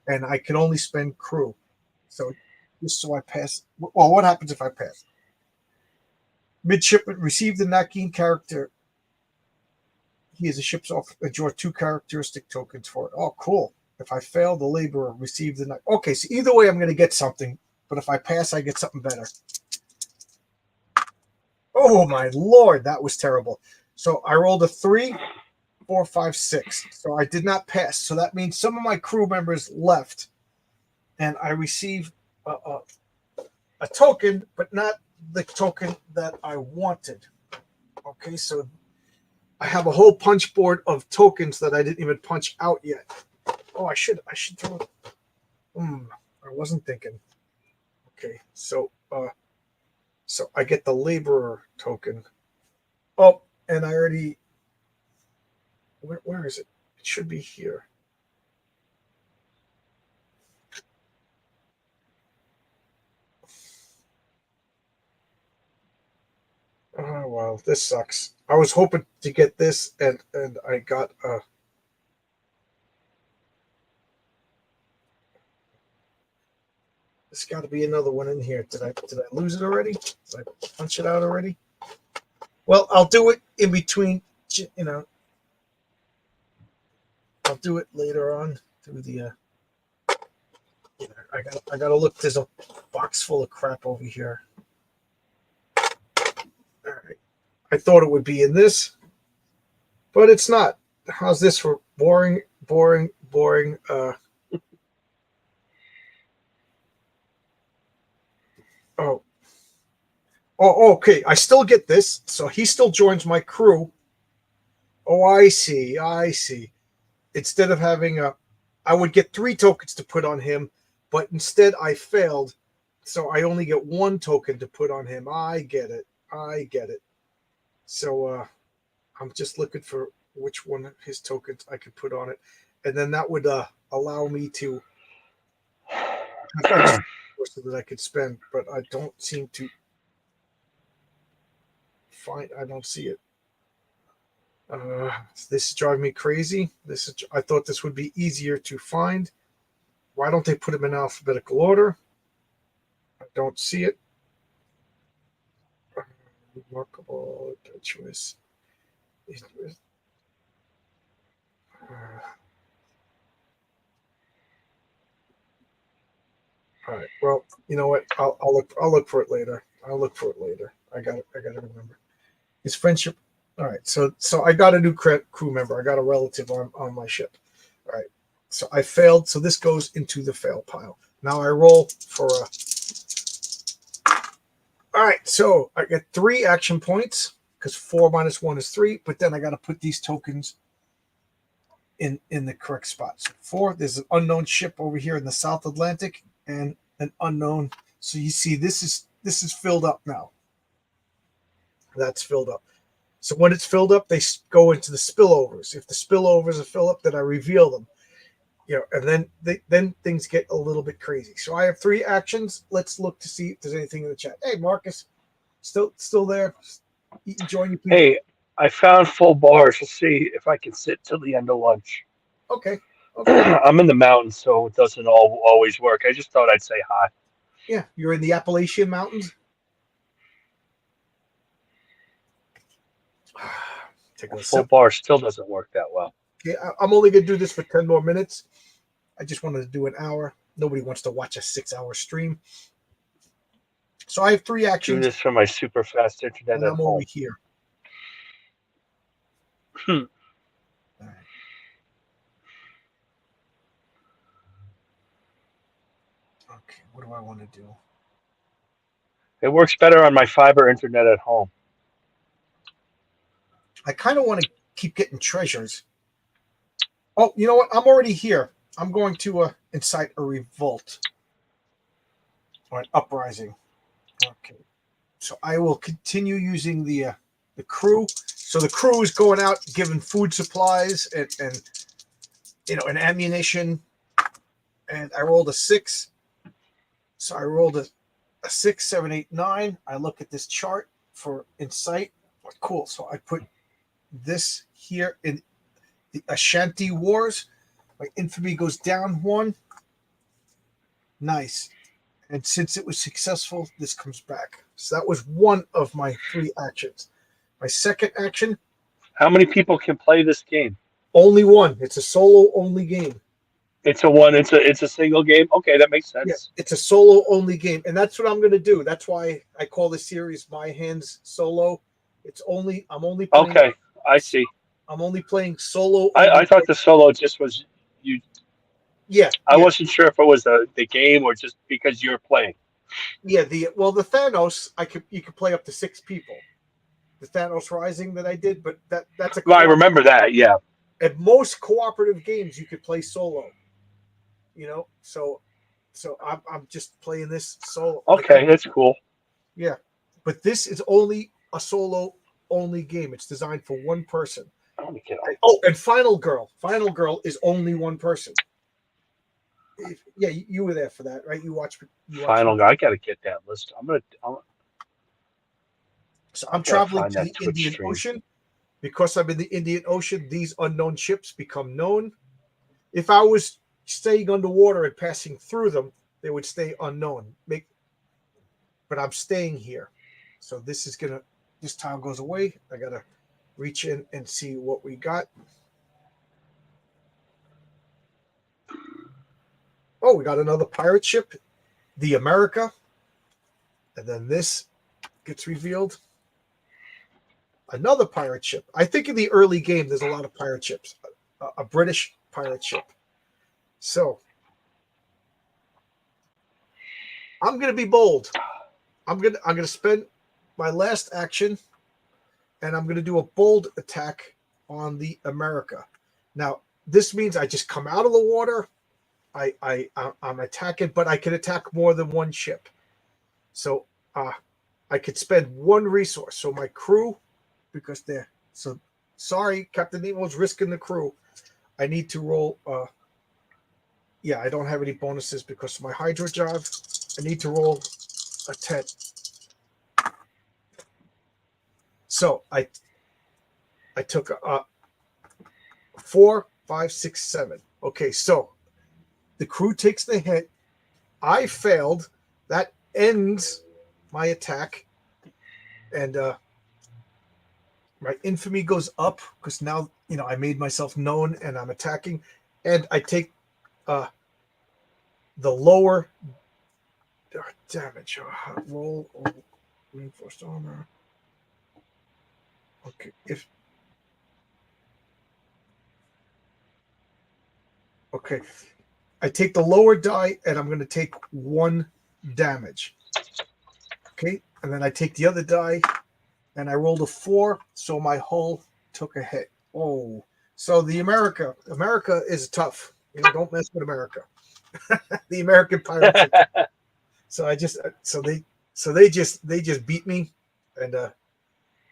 and I can only spend crew. So, just so I pass. Well, what happens if I pass? Midshipman received the Nakin character. He is a ship's officer and draw 2 characteristic tokens for it. Oh, cool. If I fail, the laborer received the. Okay, so either way, I'm going to get something. But if I pass, I get something better. Oh, my Lord. That was terrible. So I rolled a 3, 4, 5, 6. So I did not pass. So that means some of my crew members left. And I received a token, but not the token that I wanted. Okay, so I have a whole punch board of tokens that I didn't even punch out yet. Oh, I should throw it. I wasn't thinking. Okay, so I get the laborer token. Oh, and I already. Where is it? It should be here. Oh well, this sucks. I was hoping to get this, and I got there's got to be another one in here. Did I lose it already? Did I punch it out already? Well, I'll do it in between. I'll do it later on through the. I gotta look. There's a box full of crap over here. All right. I thought it would be in this, but it's not. How's this for boring? Oh, okay. I still get this, so he still joins my crew. Oh, I see. Instead of having I would get 3 tokens to put on him, but instead I failed, so I only get 1 token to put on him. I get it. So I'm just looking for which one of his tokens I could put on it, and then that would allow me to have so that I could spend, but I don't seem to find. I don't see it. This is driving me crazy. I thought this would be easier to find. Why don't they put them in alphabetical order? I don't see it. Remarkable choice. All right. Well, you know what? I'll look for it later. I got to remember his friendship. All right. So I got a new crew member. I got a relative on my ship. All right. So I failed. So this goes into the fail pile. Now I roll for a. All right. So I get 3 action points because 4 minus 1 is 3. But then I got to put these tokens in the correct spot. So 4. There's an unknown ship over here in the South Atlantic and an unknown. So you see, this is filled up now. That's filled up. So when it's filled up, they go into the spillovers. If the spillovers are filled up, then I reveal them. And then things get a little bit crazy. So I have 3 actions. Let's look to see if there's anything in the chat. Hey, Marcus, still there? Enjoying your pizza? Hey, I found full bars. Let's see if I can sit till the end of lunch. Okay. I'm in the mountains, so it doesn't always work. I just thought I'd say hi. Yeah, you're in the Appalachian Mountains. Take a Full sip. bar still doesn't work that well. Okay, I'm only going to do this for 10 more minutes. I just wanted to do an hour. Nobody wants to watch a 6-hour stream. So I have 3 Do actions, this for my super fast internet and at I'm over home. here. All right. Okay, what do I want to do? It works better on my fiber internet at home. I kind of want to keep getting treasures. Oh, you know what? I'm already here. I'm going to incite a revolt or an uprising. Okay, so I will continue using the crew. So the crew is going out, giving food supplies and ammunition. And I rolled a 6. So I rolled a 6, 7, 8, 9. I look at this chart for incite. Cool. So I put this here in the Ashanti Wars. My infamy goes down 1. Nice. And since it was successful, this comes back. So that was one of my 3 actions. My second action, How many people can play this game? only 1. It's a solo only game. It's a single game. Okay, that makes sense. Yeah, it's a solo only game, and that's what I'm going to do. That's why I call the series My Hands Solo. I'm only playing. Okay, I see. I'm only playing solo. I thought the solo just was you. Yeah, I wasn't sure if it was the game or just because you're playing. Yeah, the Thanos, you could play up to 6 people. The Thanos Rising that I did, but that's a Well, I remember that. Yeah. At most cooperative games, you could play solo. So I'm just playing this solo. Okay, that's cool. Yeah, but this is only a solo only game. It's designed for 1 person. Oh, and Final Girl is only 1 person. Yeah, you were there for that, right? You watched Final Girl. I gotta get that list. So I'm traveling to the Twitch Indian stream. Ocean. Because I'm in the Indian Ocean, these unknown ships become known. If I was staying underwater and passing through them, they would stay unknown. But I'm staying here. So this time goes away. I got to reach in and see what we got. Oh, we got another pirate ship, the America. And then this gets revealed. Another pirate ship. I think in the early game, there's a lot of pirate ships. A British pirate ship. So I'm going to be bold. I'm going to spend my last action, and I'm going to do a bold attack on the America. Now, this means I just come out of the water. I'm attacking, but I can attack more than 1 ship. So I could spend 1 resource. So my crew, because they're so sorry, Captain Nemo's risking the crew. I need to roll. I don't have any bonuses because of my Hydro job. I need to roll a 10. So I took 4, 5, 6, 7. Okay, so the crew takes the hit. I failed. That ends my attack, and my infamy goes up because now I made myself known and I'm attacking, and I take the lower damage. Roll reinforced armor. Okay, I take the lower die and I'm going to take 1 damage. Okay, and then I take the other die and I rolled a 4, so my hull took a hit. Oh, so the America is tough. Don't mess with America. The American pirates. So they just beat me, and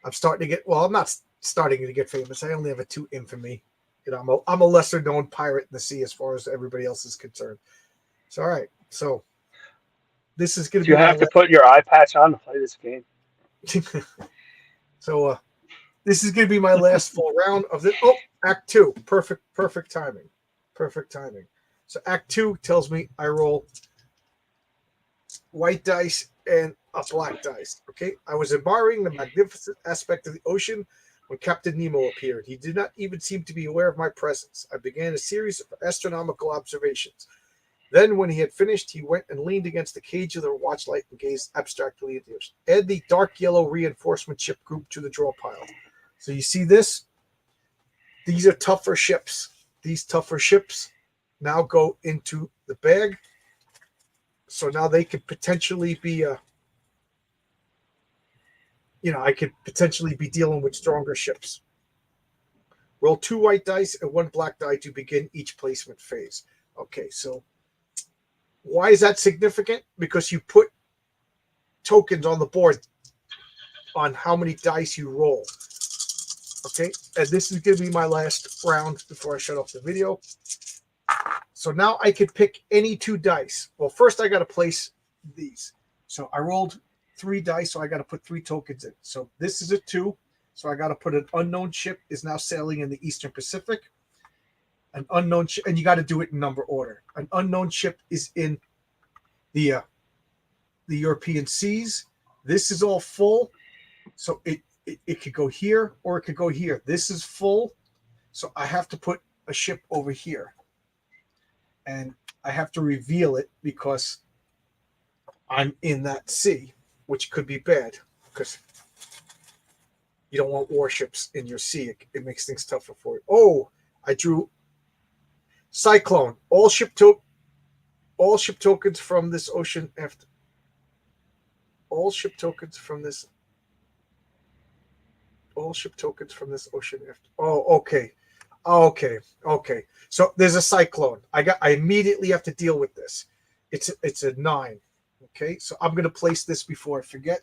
I'm starting to get. Well, I'm not starting to get famous. I only have a 2 infamy. You know, I'm a lesser known pirate in the sea as far as everybody else is concerned. So all right, so this is going to Do you be my have to put your eye patch on to play this game? so this is going to be my last full round of the. Oh, Act 2, perfect timing, perfect timing. So Act 2 tells me I roll white dice and a black dice. Okay, I was admiring the magnificent aspect of the ocean when Captain Nemo appeared. He did not even seem to be aware of my presence. I began a series of astronomical observations. Then, when he had finished, he went and leaned against the cage of the watchlight and gazed abstractly at the ocean. Add the dark yellow reinforcement ship group to the draw pile. So you see this? These are tougher ships. These tougher ships now go into the bag. So now they could potentially be I could potentially be dealing with stronger ships. Roll 2 white dice and 1 black die to begin each placement phase. Okay, so why is that significant? Because you put tokens on the board on how many dice you roll. Okay, and this is going to be my last round before I shut off the video. So now I could pick any 2 dice. Well, first I got to place these. So I rolled 3 dice, so I got to put 3 tokens in. So this is a 2. So I got to put an unknown ship is now sailing in the Eastern Pacific. An unknown ship, and you got to do it in number order. An unknown ship is in the European seas. This is all full, so it could go here or it could go here. This is full, so I have to put a ship over here, and I have to reveal it because I'm in that sea, which could be bad because you don't want warships in your sea. It makes things tougher for you. Oh, I drew Cyclone. All ship tokens from this ocean after. All ship tokens from this. All ship tokens from this ocean after. Oh, okay. Okay. So there's a cyclone. I immediately have to deal with this. It's a 9. Okay, so I'm gonna place this before I forget,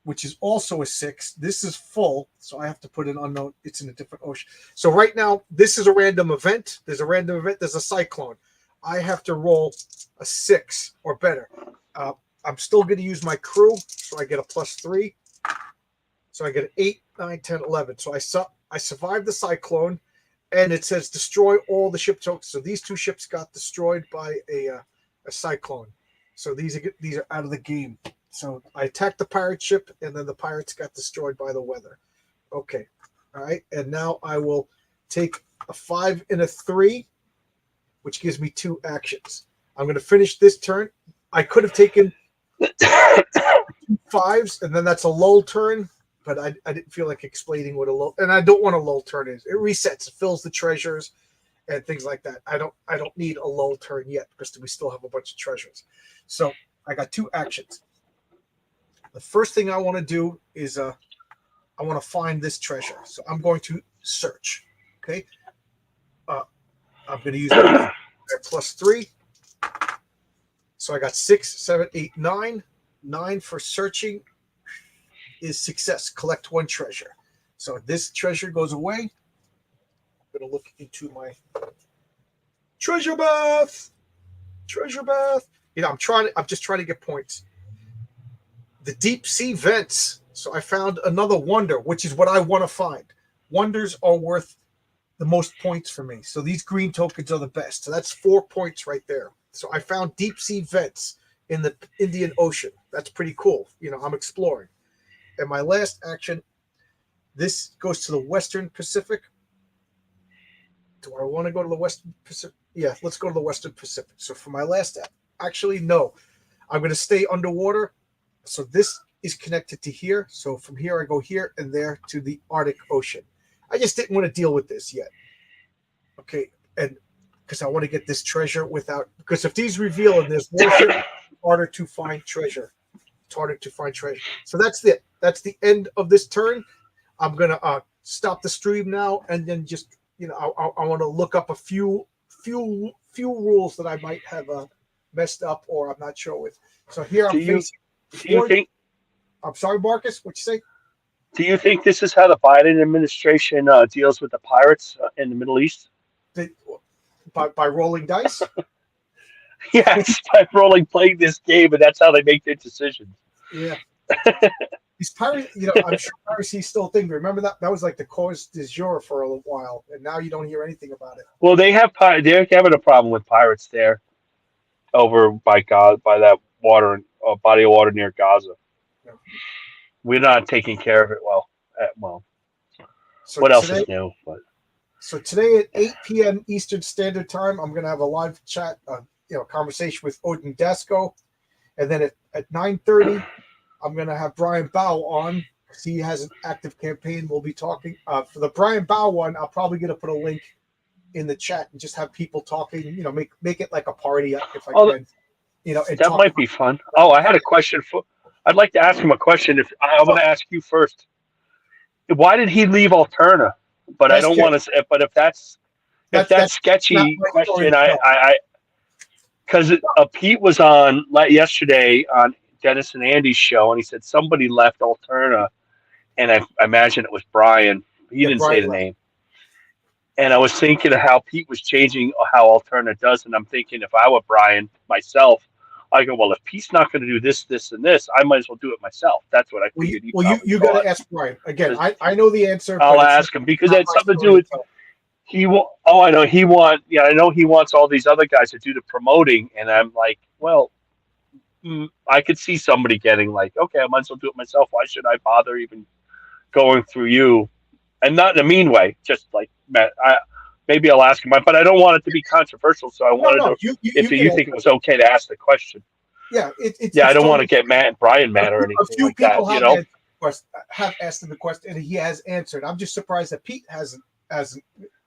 which is also a 6. This is full, so I have to put an unknown. It's in a different ocean. So right now, this is a random event. There's a random event. There's a cyclone. I have to roll a 6 or better. I'm still going to use my crew, so I get a +3. So I get an 8, 9, 10, 11. So I survived the cyclone, and it says destroy all the ship tokens. So these 2 ships got destroyed by a cyclone. So these are out of the game. So I attacked the pirate ship, and then the pirates got destroyed by the weather. Okay. All right. And now I will take a 5 and a 3, which gives me 2 actions. I'm going to finish this turn. I could have taken 2 5s, and then that's a lull turn, but I didn't feel like explaining what a lull, and I don't want a lull turn is. It resets, it fills the treasures and things like that. I don't need a lull turn yet because we still have a bunch of treasures. So I got 2 actions. The first thing I want to do is I want to find this treasure. So I'm going to search. Okay. I'm going to use my +3. So I got 6, 7, 8, 9. 9 for searching is success. Collect 1 treasure. So this treasure goes away. I'm going to look into my treasure bath. Treasure bath. I'm just trying to get points. The deep sea vents. So I found another wonder, which is what I want to find. Wonders are worth the most points for me. So these green tokens are the best. So that's 4 points right there. So I found deep sea vents in the Indian Ocean. That's pretty cool. I'm exploring. And my last action, this goes to the Western Pacific. Do I want to go to the Western Pacific? Yeah, let's go to the Western Pacific. So for my last, actually, no. I'm going to stay underwater. So this is connected to here. So from here, I go here and there to the Arctic Ocean. I just didn't want to deal with this yet. Okay, and because I want to get this treasure because if these reveal and there's warship, it's harder to find treasure. It's harder to find treasure. So that's it. That's the end of this turn. I'm gonna stop the stream now, and then just I want to look up a few rules that I might have messed up or I'm not sure with. So here I'm facing. Do you think? I'm sorry, Marcus. What you say? Do you think this is how the Biden administration deals with the pirates in the Middle East? They, by rolling dice. Yes, by rolling playing this game, and that's how they make their decisions. Yeah. These pirates, I'm sure piracy is still a thing. Remember that was like the cause du jour for a while, and now you don't hear anything about it. Well, they're having a problem with pirates there over by by that water body of water near Gaza. Yeah. We're not taking care of it well. Well, So what else today, is new? But so today at 8 p.m. Eastern Standard Time, I'm going to have a live chat, conversation with Odin Dasco, and then at 9:30, I'm going to have Brian Bow on. He has an active campaign. We'll be talking for the Brian Bow one. I'll probably get to put a link in the chat and just have people talking. Make it like a party if I can. And that might be fun. Oh, I had a question for. I'd like to ask him a question. If I'm going to ask you first, why did he leave Alterna? But I don't want to. But if that's sketchy question, because Pete was on yesterday on Dennis and Andy's show, and he said somebody left Alterna, and I imagine it was Brian. He didn't say the name. And I was thinking of how Pete was changing how Alterna does, and I'm thinking if I were Brian myself, I go, well, if Pete's not going to do this, this, and this, I might as well do it myself. That's what I figured. You got to ask Brian again. I know the answer. I'll ask him because it had something to do with I know he I know he wants all these other guys to do the promoting, and I'm like, well, I could see somebody getting like, okay, I might as well do it myself. Why should I bother even going through you? And not in a mean way, just like Matt. Maybe I'll ask him, but I don't want it to be controversial. So I wanted to if you think it was okay to ask the question. Yeah, I don't want to get Brian mad or anything. A few people have asked him the question, and he has answered. I'm just surprised that Pete hasn't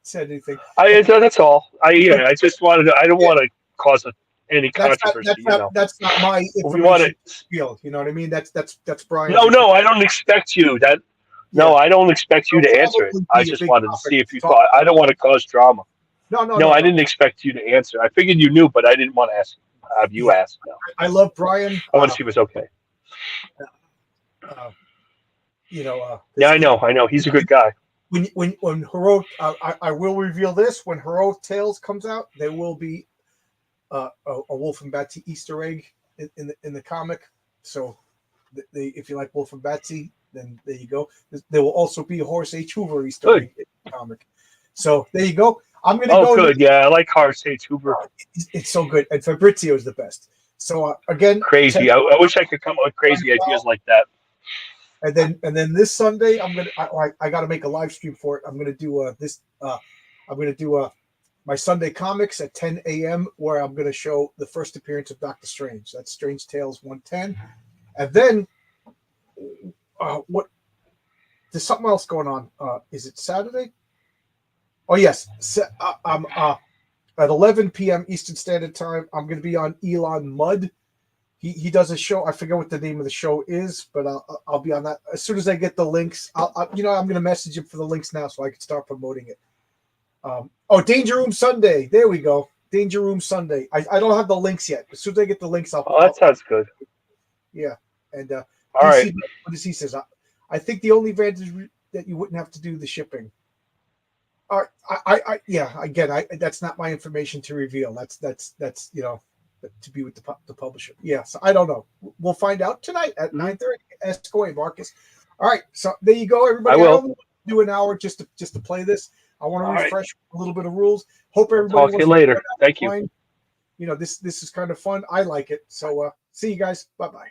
said anything. That's all. I just wanted to. I don't want to cause any controversy. That's not my information. You know what I mean? That's Brian. No, I don't expect you that. No, I don't expect you to answer it. I just wanted to see if you thought. I don't want to cause drama. No, I didn't expect you to answer. I figured you knew, but I didn't want to have you ask. No. I love Brian. I want to see if it's okay. I know. He's a good guy. When Heroic, I will reveal this. When Heroic Tales comes out, there will be a Wolf and Batsy Easter egg in the comic. So, if you like Wolf and Batsy, then there you go. There will also be a Horace H. Hoover Easter egg in the comic. So there you go. I'm going to go. Oh, good. I like Horace H. Hoover. It's so good. And Fabrizio is the best. So again, crazy. I wish I could come up with crazy ideas like that. And then this Sunday, I got to make a live stream for it. I'm going to do my Sunday comics at 10 a.m. where I'm going to show the first appearance of Doctor Strange. That's Strange Tales 110. And then there's something else going on. Is it Saturday? Oh yes. I'm at 11 p.m. Eastern Standard Time. I'm going to be on Elon Mudd. He does a show. I forget what the name of the show is, but I'll be on that as soon as I get the links. I'm going to message him for the links now so I can start promoting it. Danger Room Sunday. There we go. Danger Room Sunday. I don't have the links yet. As soon as I get the links, that sounds good. Yeah, and all right. What does he says? I think the only advantage that you wouldn't have to do the shipping. Again, that's not my information to reveal. That's to be with the publisher. Yeah, so I don't know. We'll find out tonight at 9:30. Ask away, Marcus. All right, so there you go, everybody. I will do an hour just to play this. I want to refresh a little bit of rules. Hope everybody. Talk to you later. Thank you. This is kind of fun. I like it. So see you guys. Bye bye.